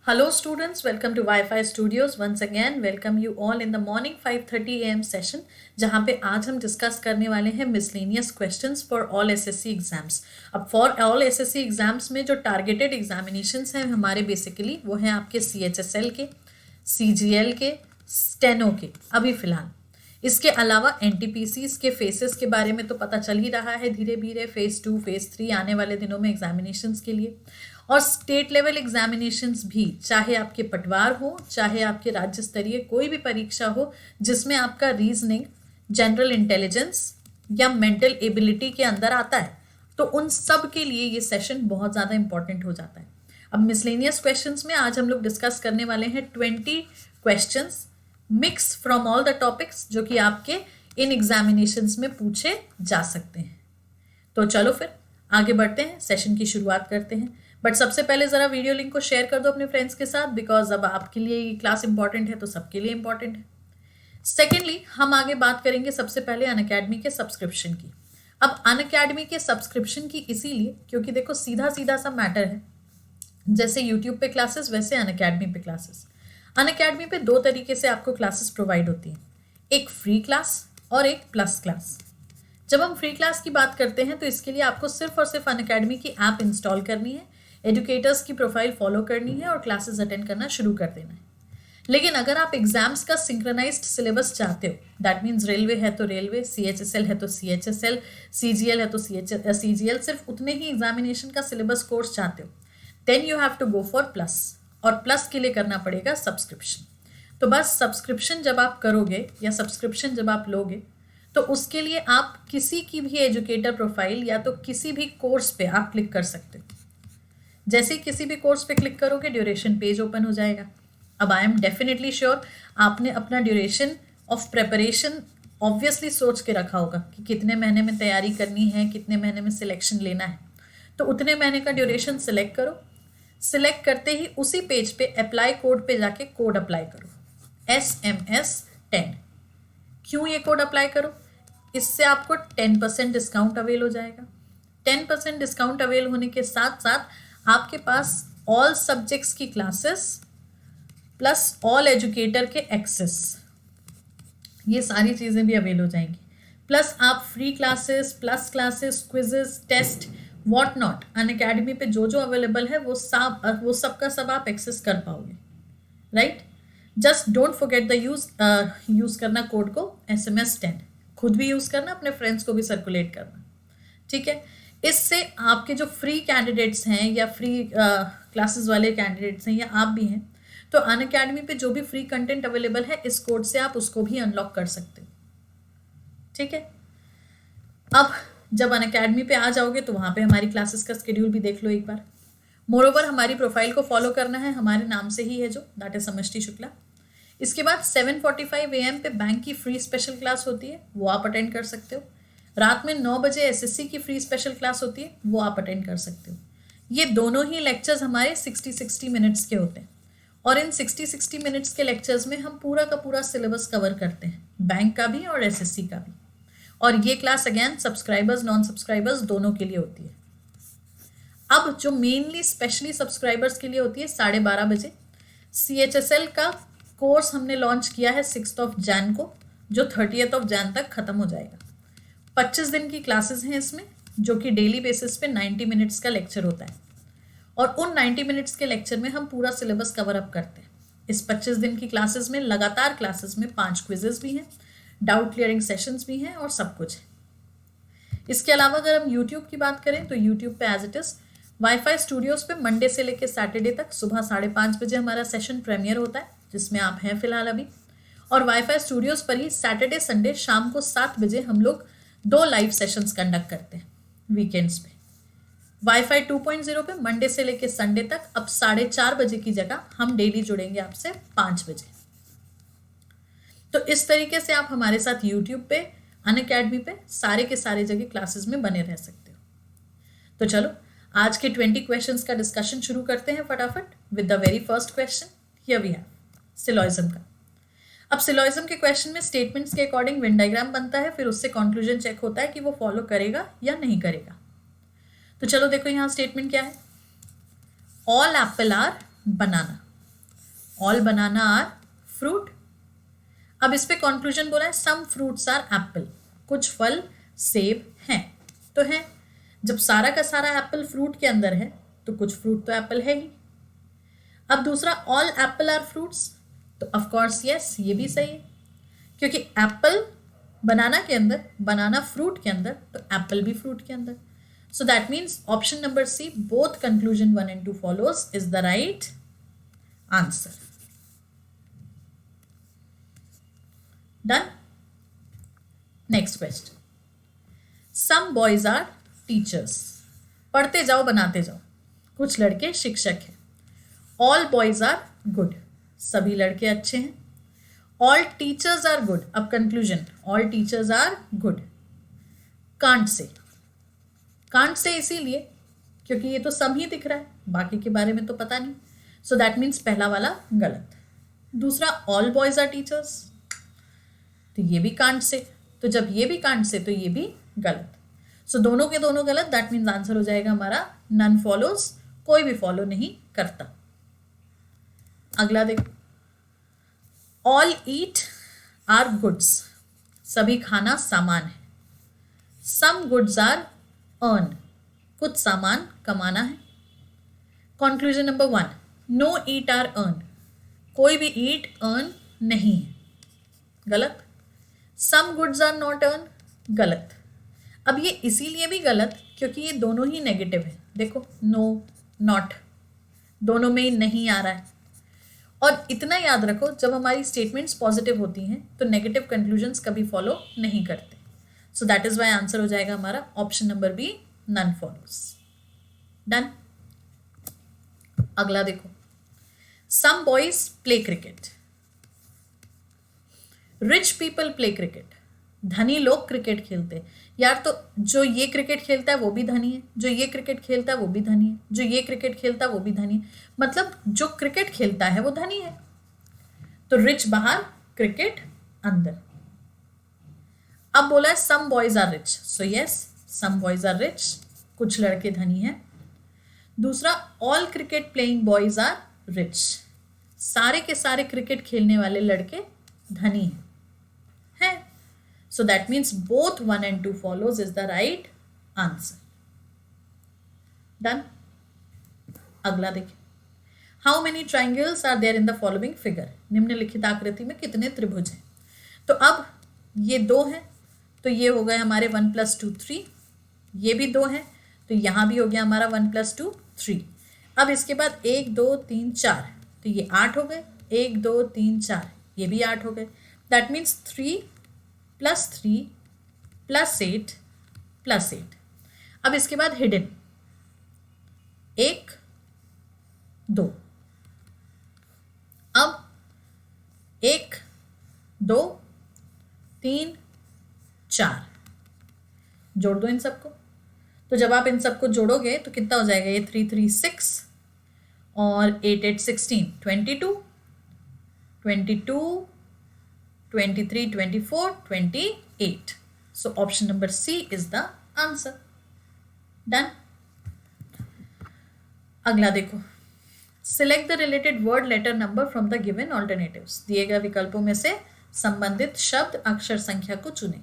Hello students, welcome to Wi-Fi Studios. Once again, welcome you all in the morning 5:30 AM session, जहाँ पे आज हम discuss करने वाले हैं miscellaneous questions for all SSC exams. अब फॉर ऑल एसएससी एग्जाम्स में जो टारगेटेड एग्जामिनेशंस हैं हमारे बेसिकली वो हैं आपके CHSL के, CGL के, स्टेनो के अभी फिलहाल। इसके अलावा NTPCs के फेसेस के बारे में तो पता चल ही रहा है धीरे धीरे, फेज़ 2 फेज़ 3 आने वाले दिनों में एग्जामिनेशंस के लिए। और स्टेट लेवल एग्जामिनेशंस भी, चाहे आपके पटवार हो, चाहे आपके राज्य स्तरीय कोई भी परीक्षा हो जिसमें आपका रीजनिंग, जनरल इंटेलिजेंस या मेंटल एबिलिटी के अंदर आता है, तो उन सब के लिए ये सेशन बहुत ज़्यादा इंपॉर्टेंट हो जाता है। अब मिसलेनियस क्वेश्चंस में आज हम लोग डिस्कस करने वाले हैं 20 questions mix from all the topics जो कि आपके इन एग्जामिनेशंस में पूछे जा सकते हैं। तो चलो फिर आगे बढ़ते हैं, सेशन की शुरुआत करते हैं। बट सबसे पहले ज़रा वीडियो लिंक को शेयर कर दो अपने फ्रेंड्स के साथ, बिकॉज अब आपके लिए ये क्लास इंपॉर्टेंट है तो सबके लिए इंपॉर्टेंट है। सेकेंडली हम आगे बात करेंगे सबसे पहले अनअकैडमी के सब्सक्रिप्शन की। अब अनअकैडमी के सब्सक्रिप्शन की इसीलिए क्योंकि देखो सीधा सीधा सा मैटर है, जैसे यूट्यूब पे क्लासेस वैसे अनअकैडमी पे क्लासेस। अनअकैडमी पे दो तरीके से आपको क्लासेस प्रोवाइड होती हैं, एक फ्री क्लास और एक प्लस क्लास। जब हम फ्री क्लास की बात करते हैं तो इसके लिए आपको सिर्फ और सिर्फ अनअकैडमी की ऐप इंस्टॉल करनी है, एजुकेटर्स की प्रोफाइल फॉलो करनी है और क्लासेस अटेंड करना शुरू कर देना है। लेकिन अगर आप एग्जाम्स का सिंक्रोनाइज्ड सिलेबस चाहते हो, दैट मीन्स रेलवे है तो रेलवे, CHSL है तो CHSL, CGL है तो CGL, सिर्फ उतने ही एग्जामिनेशन का सिलेबस कोर्स चाहते हो, then you have to go for plus. और प्लस के लिए करना पड़ेगा सब्सक्रिप्शन। तो बस सब्सक्रिप्शन जब आप करोगे या सब्सक्रिप्शन जब आप लोगे तो उसके लिए आप किसी की भी एजुकेटर प्रोफाइल या तो किसी भी कोर्स पे आप क्लिक कर सकते हो। जैसे ही किसी भी कोर्स पे क्लिक करोगे ड्यूरेशन पेज ओपन हो जाएगा। अब आई एम डेफिनेटली श्योर आपने अपना ड्यूरेशन ऑफ प्रिपरेशन ऑब्वियसली सोच के रखा होगा कि कितने महीने में तैयारी करनी है, कितने महीने में सिलेक्शन लेना है, तो उतने महीने का ड्यूरेशन सिलेक्ट करो। सिलेक्ट करते ही उसी पेज पे अप्लाई कोड पे जाके कोड अप्लाई करो, SMS10। क्यों ये कोड अप्लाई करो? इससे आपको 10% डिस्काउंट अवेल हो जाएगा। 10% डिस्काउंट अवेल होने के साथ साथ आपके पास ऑल सब्जेक्ट्स की क्लासेस प्लस ऑल एजुकेटर के एक्सेस, ये सारी चीज़ें भी अवेल हो जाएंगी। प्लस आप free classes, plus classes, quizzes, test, what not, Unacademy पे जो जो अवेलेबल है वो सब का सब आप एक्सेस कर पाओगे, right. Just don't forget the use करना कोड को SMS10, खुद भी यूज़ करना, अपने फ्रेंड्स को भी सर्कुलेट करना, ठीक है। इससे आपके जो फ्री कैंडिडेट्स हैं या फ्री क्लासेस वाले कैंडिडेट्स हैं या आप भी हैं, तो अनअकैडमी पे जो भी फ्री कंटेंट अवेलेबल है इस कोड से आप उसको भी अनलॉक कर सकते हो, ठीक है। अब जब अनअकैडमी पे आ जाओगे तो वहाँ पे हमारी क्लासेस का शेड्यूल भी देख लो एक बार। मोरोवर हमारी प्रोफाइल को फॉलो करना है, हमारे नाम से ही है जो, दैट इज समष्टि शुक्ला। इसके बाद 7:45 AM पे बैंक की फ्री स्पेशल क्लास होती है, वो आप अटेंड कर सकते हो। रात में 9 बजे SSC की फ्री स्पेशल क्लास होती है, वो आप अटेंड कर सकते हो। ये दोनों ही लेक्चर्स हमारे 60-60 मिनट्स के होते हैं और इन 60-60 मिनट्स के लेक्चर्स में हम पूरा का पूरा सिलेबस कवर करते हैं, बैंक का भी और SSC का भी। और ये class again subscribers non subscribers दोनों के लिए होती है। अब जो मेनली स्पेशली सब्सक्राइबर्स के लिए होती है 12:30 बजे, CHSL का कोर्स हमने लॉन्च किया है 6 जैन को, जो 30 जैन तक ख़त्म हो जाएगा। 25 दिन की क्लासेस हैं इसमें, जो कि डेली बेसिस पे 90 मिनट्स का लेक्चर होता है और उन 90 मिनट्स के लेक्चर में हम पूरा सिलेबस कवर अप करते हैं। इस 25 दिन की क्लासेस में लगातार क्लासेस में 5 क्विजेस भी हैं, डाउट क्लियरिंग सेशंस भी हैं और सब कुछ है। इसके अलावा अगर हम यूट्यूब की बात करें तो यूट्यूब पे as it is WiFi studios पे मंडे से लेकर सैटरडे तक सुबह 5:30 बजे हमारा सेशन प्रीमियर होता है, जिसमें आप हैं फिलहाल अभी। और वाईफाई स्टूडियोज़ पर ही सैटरडे संडे शाम को 7 बजे हम लोग 2 लाइव सेशंस कंडक्ट करते हैं वीकेंड्स पे। वाईफाई 2.0 पे मंडे से लेकर संडे तक अब 4:30 बजे की जगह हम डेली जुड़ेंगे आपसे 5 बजे। तो इस तरीके से आप हमारे साथ यूट्यूब पे, अनअकैडमी पे सारे के सारे जगह क्लासेस में बने रह सकते हो। तो चलो आज के 20 क्वेश्चंस का डिस्कशन शुरू करते हैं फटाफट with the very first question. Here we have syllogism का। अब सिलॉइज्म के क्वेश्चन में स्टेटमेंट्स के अकॉर्डिंग वेन डायग्राम बनता है, फिर उससे कंक्लूजन चेक होता है कि वो फॉलो करेगा या नहीं करेगा। तो चलो देखो यहाँ स्टेटमेंट क्या है। All apple are banana, all banana are fruit. अब इस पे कंक्लूजन बोला है सम फ्रूट्स आर एप्पल, कुछ फल सेब हैं, तो है। जब सारा का सारा एप्पल फ्रूट के अंदर है तो कुछ फ्रूट तो एप्पल है ही। अब दूसरा ऑल एप्पल आर फ्रूट्स, तो ऑफ कोर्स यस, ये भी सही है, क्योंकि एप्पल बनाना के अंदर, बनाना फ्रूट के अंदर, तो एप्पल भी फ्रूट के अंदर। So that means option number C, both conclusion 1 and 2 follows is the right answer. Done? Next question. Some boys are teachers. पढ़ते जाओ बनाते जाओ। कुछ लड़के शिक्षक हैं। All boys are good. सभी लड़के अच्छे हैं। All teachers are good. अब conclusion. All teachers are good. Can't say. Can't say इसीलिए क्योंकि ये तो सम ही दिख रहा है, बाकी के बारे में तो पता नहीं। So that means पहला वाला गलत। दूसरा all boys are teachers, तो ये भी कांट से, तो जब ये भी कांट से तो ये भी गलत। सो दोनों के दोनों गलत, दैट मीन्स आंसर हो जाएगा हमारा नन फॉलोज, कोई भी फॉलो नहीं करता। अगला देखो, ऑल ईट आर गुड्स, सभी खाना सामान है। सम गुड्स आर अर्न, कुछ सामान कमाना है। Conclusion number 1, no eat are earn, कोई भी ईट अर्न नहीं है, गलत। Some goods are not earn, गलत। अब ये इसीलिए भी गलत क्योंकि ये दोनों ही नेगेटिव है। देखो नो नॉट दोनों में ही नहीं आ रहा है। और इतना याद रखो, जब हमारी स्टेटमेंट्स पॉजिटिव होती हैं तो नेगेटिव कंक्लूजन्स कभी फॉलो नहीं करते। So that is why answer हो जाएगा हमारा option number B, none follows. Done. अगला देखो, some boys play cricket, rich people play cricket, धनी लोग क्रिकेट खेलते हैं। यार तो जो ये क्रिकेट खेलता है वो भी धनी है, जो ये क्रिकेट खेलता है वो भी धनी है, जो ये क्रिकेट खेलता है वो भी धनी है, मतलब जो क्रिकेट खेलता है वो धनी है। तो रिच बाहर, क्रिकेट अंदर। अब बोला है some boys are rich, so yes some boys are rich, कुछ लड़के धनी हैं। दूसरा, all cricket playing boys are rich, सारे के सारे क्रिकेट खेलने वाले लड़के धनी हैं। So that means both 1 and 2 follows is the right answer. Done. अगला देखिए, how many triangles are there in the following figure? निम्नलिखित आकृति में कितने त्रिभुज हैं? तो अब ये 2 हैं, तो ये हो गए हमारे 1 + 2 3, ये भी 2 हैं, तो यहाँ भी हो गया हमारा 1 + 2 3। अब इसके बाद 1 2 3 4, तो ये 8 हो गए, 1 2 3 4, ये भी 8 हो गए। That means 3 + 3 + 8 + 8। अब इसके बाद हिडन 1 2, अब 1 2 3 4, जोड़ दो इन सबको। तो जब आप इन सबको जोड़ोगे तो कितना हो जाएगा, ये 3 3 6 और 8 8 16 22 22 23 24 28। So option number C is the answer. Done. अगला देखो, select the related word letter number from the given alternatives. दिए गए विकल्पों में से संबंधित शब्द अक्षर संख्या को चुने।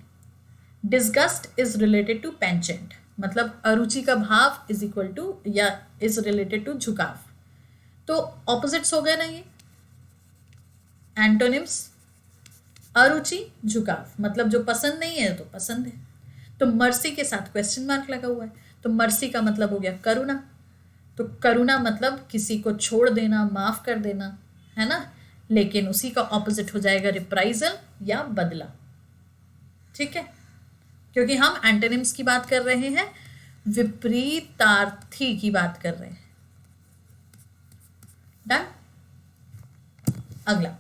Disgust is related to penchant, मतलब अरुचि का भाव is equal to या is related to झुकाव। तो opposites हो गए ना ये, antonyms अरुचि झुकाव, मतलब जो पसंद नहीं है तो पसंद है। तो मर्सी के साथ क्वेश्चन मार्क लगा हुआ है, तो मर्सी का मतलब हो गया करुणा, तो करुणा मतलब किसी को छोड़ देना, माफ कर देना, है ना। लेकिन उसी का ऑपोजिट हो जाएगा रिप्राइजल या बदला, ठीक है, क्योंकि हम एंटोनिम्स की बात कर रहे हैं, विपरीतार्थी की बात कर रहे हैं। डन। अगला,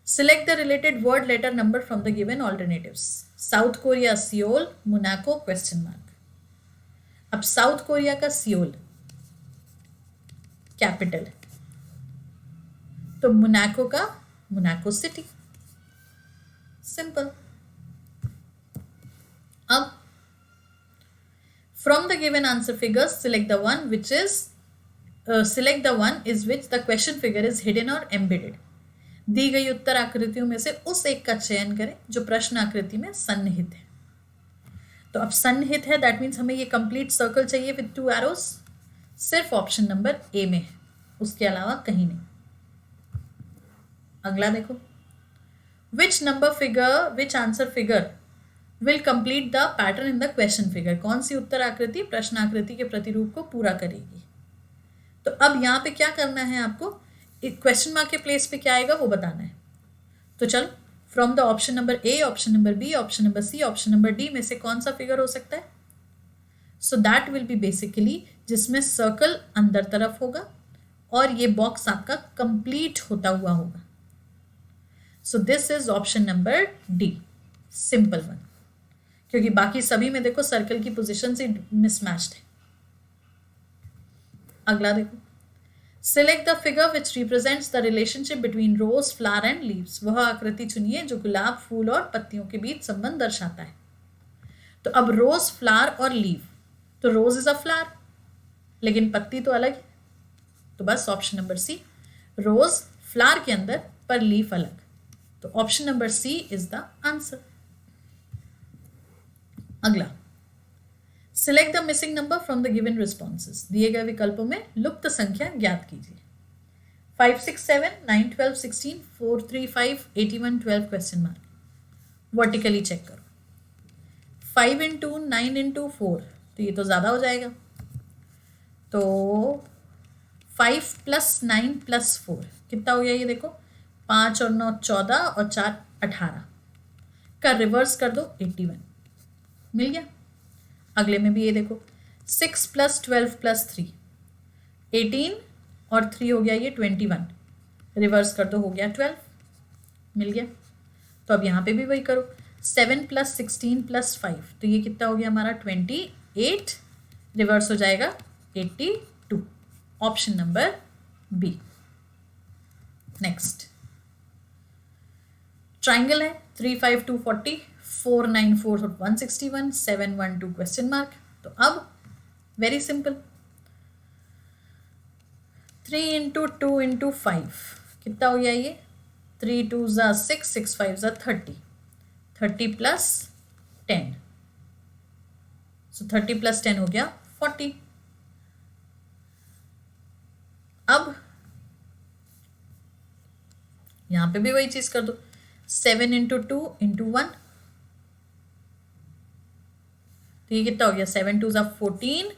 select the related word letter number from the given alternatives. South Korea Seoul, Monaco question mark. अब साउथ कोरिया का सियोल कैपिटल है, तो मोनाको का मोनाको सिटी, सिंपल। अब from the given answer figures select the one which is select the one is which the question figure is hidden और embedded. दी गई उत्तर आकृतियों में से उस एक का चयन करें जो प्रश्न आकृति में सन्निहित है। तो अब सन्निहित है, दैट मीन्स हमें ये कंप्लीट सर्कल चाहिए विद 2 एरोस, सिर्फ ऑप्शन नंबर ए में है, उसके अलावा कहीं नहीं। अगला देखो, which number figure, which answer figure will complete the pattern in the question figure. कौन सी उत्तर आकृति प्रश्न आकृति के प्रतिरूप को पूरा करेगी। तो अब यहाँ पे क्या करना है आपको, क्वेश्चन मार्क के प्लेस पे क्या आएगा वो बताना है। तो चलो, from the option number A, option number B, option number C, option number D में से कौन सा फिगर हो सकता है। So that will be basically जिसमें सर्कल अंदर तरफ होगा और ये बॉक्स आपका कंप्लीट होता हुआ होगा। So this is option number D, simple one, क्योंकि बाकी सभी में देखो सर्कल की पोजीशन से मिसमैच्ड है। अगला देखो, select the figure which represents the relationship between rose, flower and leaves. वह आकृति चुनिए जो गुलाब, फूल और पत्तियों के बीच संबंध दर्शाता है। तो अब रोज, फ्लावर और लीव, तो रोज इज अ फ्लावर लेकिन पत्ती तो अलग है, तो बस option number C, rose flower के अंदर पर लीफ अलग। तो option number C is the answer. अगला, select the missing number from the given responses. दिए गए विकल्पों में लुप्त संख्या ज्ञात कीजिए। 5, 6, 7, 9, 12, 16, 4, 3, 5, 81, 12 क्वेश्चन मार्क। वर्टिकली चेक करो, 5 इंटू 9 इंटू 4, तो ये तो ज़्यादा हो जाएगा। तो 5 + 9 + 4 कितना हो गया, ये देखो 5 और 9 14 और 4 18 का रिवर्स कर दो 81, मिल गया। अगले में भी ये देखो 6 + 12 + 3 18 और 3 हो गया ये 21, रिवर्स कर दो हो गया 12, मिल गया। तो अब यहाँ पे भी वही करो, 7 + 16 + 5, तो ये कितना हो गया हमारा 28, रिवर्स हो जाएगा 82, option number B. Next, triangle है 3, 5, 2 40, 4, 9, 4 161, 7, 1, 2 क्वेश्चन मार्क। तो अब वेरी सिंपल, 3 इंटू 2 इंटू 5 कितना हो गया ये, 3 2 ज़ा 6, 6 5 ज़ा 30, 30 + 10, सो 30 + 10 हो गया 40। अब यहां पे भी वही चीज कर दो, 7 इंटू 2 इंटू 1, तो ये कितना हो गया, 7 2 ज़ा 14,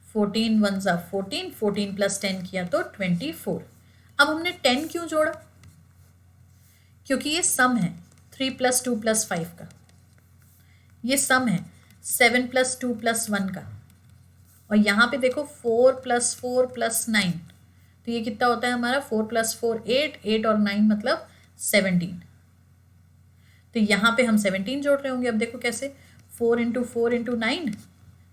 14 1 ज़ा 14, 14 + 10 किया तो 24। अब हमने 10 क्यों जोड़ा, क्योंकि ये सम है 3 + 2 + 5 का, ये सम है 7 + 2 + 1 का, और यहाँ पे देखो 4 + 4 + 9, तो ये कितना होता है हमारा 4 + 4 8, 8 और 9 मतलब 17। तो यहाँ पे हम 17 जोड़ रहे होंगे। अब देखो कैसे, 4 इंटू 4 इंटू 9,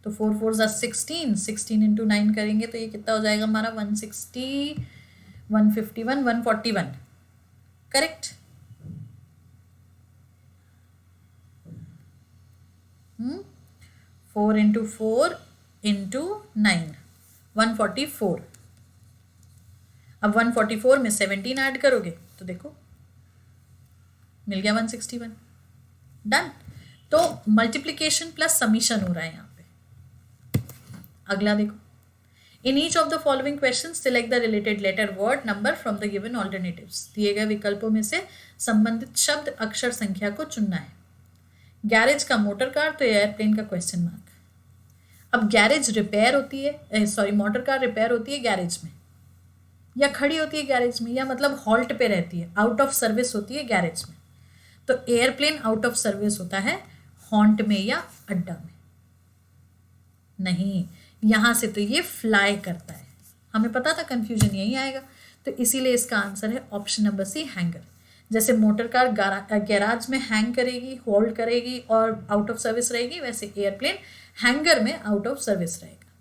तो 4 4 ज़ा 16, 16 इंटू 9 करेंगे तो ये कितना हो जाएगा हमारा 160, 151, 141, करेक्ट। 4 into 4 into 9, 144। अब 144 में 17 ऐड करोगे तो देखो मिल गया 161, डन। तो मल्टीप्लिकेशन प्लस समीशन हो रहा है यहाँ पे। अगला देखो, in each of the following question select the related letter, word, number from the given alternatives. दिए गए विकल्पों में से संबंधित शब्द, अक्षर, संख्या को चुनना है। गैरेज का मोटर कार, तो एयरप्लेन का क्वेश्चन मार्क। अब गैरेज रिपेयर होती है, सॉरी मोटर कार रिपेयर होती है गैरेज में, या खड़ी होती है गैरेज में, या मतलब हॉल्ट पे रहती है, आउट ऑफ सर्विस होती है गैरेज में। तो एयरप्लेन आउट ऑफ सर्विस होता है हॉन्ट में या अड्डा में, नहीं यहां से तो ये फ्लाई करता है। हमें पता था कंफ्यूजन यही आएगा, तो इसीलिए इसका आंसर है ऑप्शन नंबर सी, हैंगर। जैसे मोटर कार गैराज में हैंग करेगी, होल्ड करेगी और आउट ऑफ सर्विस रहेगी, वैसे एयरप्लेन हैंगर में आउट ऑफ सर्विस रहेगा।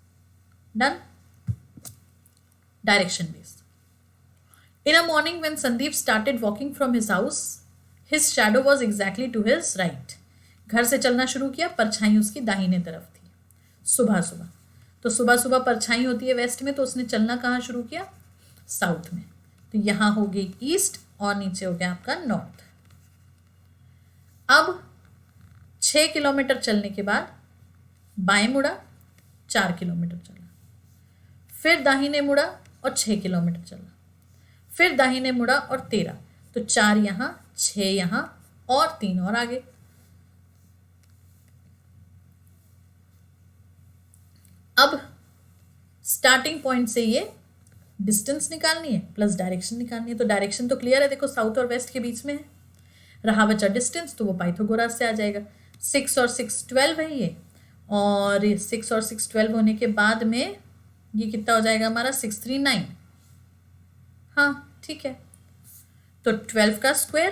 Done. Direction based. In a morning when Sandeep started walking from his house, his shadow was exactly to his right. घर से चलना शुरू किया, परछाई उसकी दाहिने तरफ थी। सुबह सुबह, तो सुबह सुबह परछाई होती है वेस्ट में, तो उसने चलना कहाँ शुरू किया? साउथ में। तो यहाँ हो गई ईस्ट और नीचे हो गया आपका नॉर्थ। अब 6 किलोमीटर चलने के बाद बाएं मुड़ा, 4 किलोमीटर चला, फिर दाहिने मुड़ा और 6 किलोमीटर चला, फिर दाहिने मुड़ा और 13, तो 4 यहाँ, 6 यहाँ और 3 और आगे। अब स्टार्टिंग पॉइंट से ये डिस्टेंस निकालनी है प्लस डायरेक्शन निकालनी है। तो डायरेक्शन तो क्लियर है, देखो साउथ और वेस्ट के बीच में है। रहा बचा डिस्टेंस, तो वो पाइथागोरस से आ जाएगा। 6 और 6 12 है ये, और 6 और 6 12 होने के बाद में ये कितना हो जाएगा हमारा? 6 3 9। हाँ ठीक है, तो 12 का स्क्वायर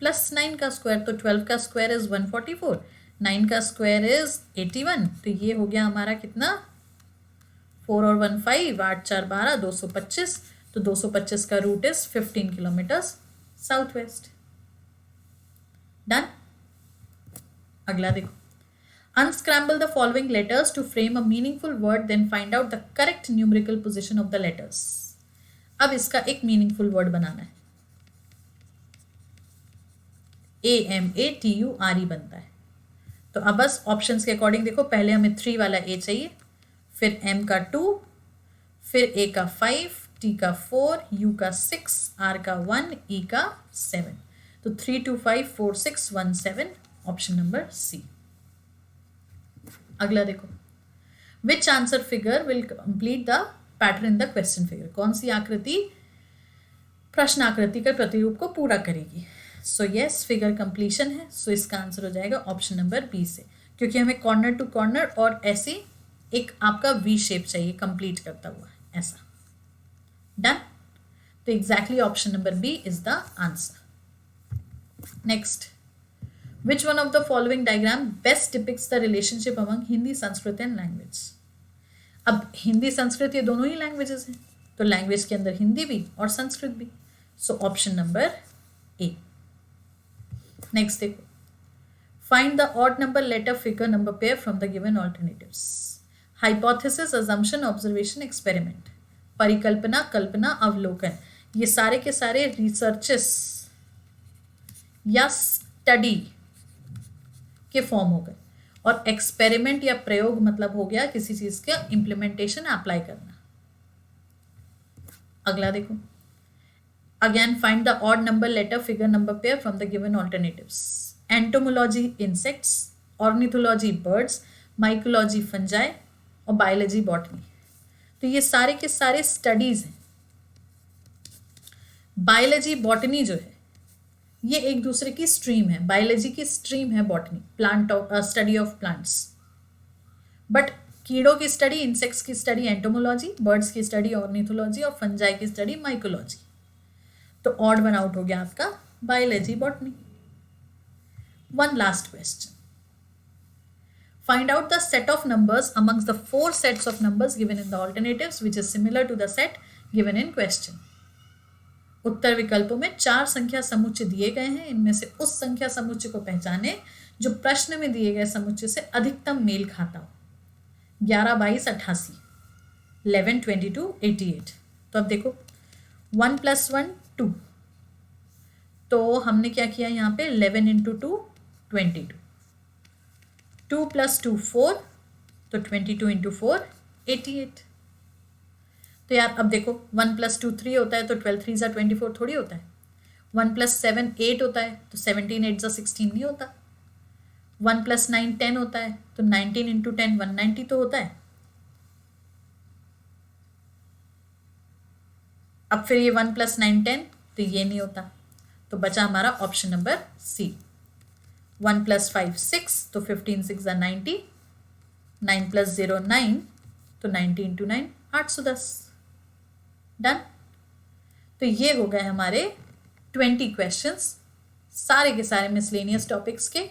प्लस 9 का स्क्वायर, तो 12 का स्क्वायर इज 144, 9 का स्क्वायर इज 81, तो ये हो गया हमारा कितना? 4 और 1 5, 8 4 12, 225। तो 225 का root is 15 kilometers south west. Done. अगला देखो, unscramble the following letters to frame a meaningful word, then find out the correct numerical position of the letters. अब इसका एक मीनिंगफुल वर्ड बनाना है। AMATURE बनता है। तो अब बस ऑप्शंस के अकॉर्डिंग देखो, पहले हमें 3 वाला A चाहिए, फिर M का 2, फिर A का 5, T का 4, U का 6, R का 1, E का 7। तो 3 2 5 4 6 1 7, ऑप्शन नंबर सी। अगला देखो, which answer figure will complete the pattern in the question figure? कौन सी आकृति प्रश्न आकृति का प्रतिरूप को पूरा करेगी? सो यस, फिगर कंप्लीशन है, सो इसका आंसर हो जाएगा ऑप्शन नंबर बी से, क्योंकि हमें कॉर्नर टू कॉर्नर और ऐसे एक आपका वी शेप चाहिए कंप्लीट करता हुआ, ऐसा। डन। तो exactly option number B is the answer. Next, which one of the following diagram best depicts the relationship among Hindi, Sanskrit and language? अब हिंदी संस्कृत ये दोनों ही लैंग्वेजेस हैं, तो लैंग्वेज के अंदर हिंदी भी और संस्कृत भी, so option number A. Next देखो, find the odd number letter figure number pair from the given alternatives. Hypothesis, assumption, observation, experiment. परिकल्पना, कल्पना, अवलोकन, ये सारे के सारे रिसर्चेस या स्टडी के फॉर्म हो गए, और एक्सपेरिमेंट या प्रयोग मतलब हो गया किसी चीज का इम्प्लीमेंटेशन, अप्लाई करना। अगला देखो, again find the odd number letter figure number pair from the given alternatives. Entomology insects, ornithology birds, mycology fungi और बायोलॉजी बॉटनी। तो ये सारे के सारे स्टडीज हैं। बायोलॉजी बॉटनी जो है ये एक दूसरे की स्ट्रीम है, बायोलॉजी की स्ट्रीम है botany, plant study of plants. But कीड़ों की स्टडी, इंसेक्ट्स की स्टडी एंटोमोलॉजी, बर्ड्स की स्टडी ऑर्निथोलॉजी और फंजाई की स्टडी माइकोलॉजी। तो ऑड वन आउट हो गया आपका biology botany. One last question, find out the set of numbers amongst the 4 sets of numbers given in the alternatives which is similar to the set given in question. उत्तर विकल्पों में 4 संख्या समुच्चय दिए गए हैं, इनमें से उस संख्या समुच्चय को पहचाने जो प्रश्न में दिए गए समुच्चय से अधिकतम मेल खाता हो। 11 22 88, 11 22 88। तो अब देखो 1 + 1 2, तो हमने क्या किया यहाँ पे 11 × 2 22, 2 + 2 4, तो 22 × 4 88। तो यार अब देखो 1 + 2 3 होता है, तो 12 3 = 24 थोड़ी होता है। 1 + 7 8 होता है, तो 17 8 = 16 नहीं होता। 1 + 9 10 होता है, तो 19 × 10 190 तो होता है। अब फिर ये 1 + 9 10, तो ये नहीं होता, तो बचा हमारा ऑप्शन नंबर सी। 1 + 5 6, तो 15 6 = 90, 9 + 0 9, तो 90 × 9 810। डन। तो ये हो गए हमारे 20 क्वेश्चंस, सारे के सारे मिसलेनियस टॉपिक्स के,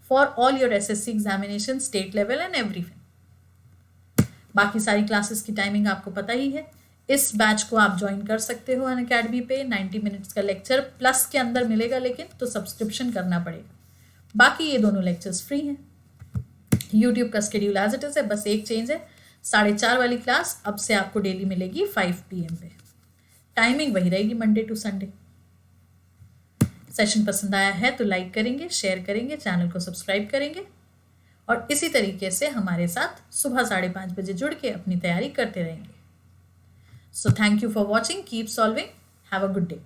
for all your SSC examination, state level and everything. बाकी सारी क्लासेस की टाइमिंग आपको पता ही है। इस बैच को आप ज्वाइन कर सकते हो अनअकैडमी पे। 90 मिनट्स का लेक्चर प्लस के अंदर मिलेगा, लेकिन तो सब्सक्रिप्शन करना पड़ेगा। बाकी ये दोनों लेक्चर्स फ्री हैं। यूट्यूब का शेड्यूल एज इट इज है, बस एक चेंज है, 4:30 वाली क्लास अब से आपको डेली मिलेगी 5 PM पे। टाइमिंग वही रहेगी मंडे टू संडे। सेशन पसंद आया है तो लाइक करेंगे, शेयर करेंगे, चैनल को सब्सक्राइब करेंगे और इसी तरीके से हमारे साथ सुबह 5:30 बजे जुड़ के अपनी तैयारी करते रहेंगे। So thank you for watching, keep solving, have a good day.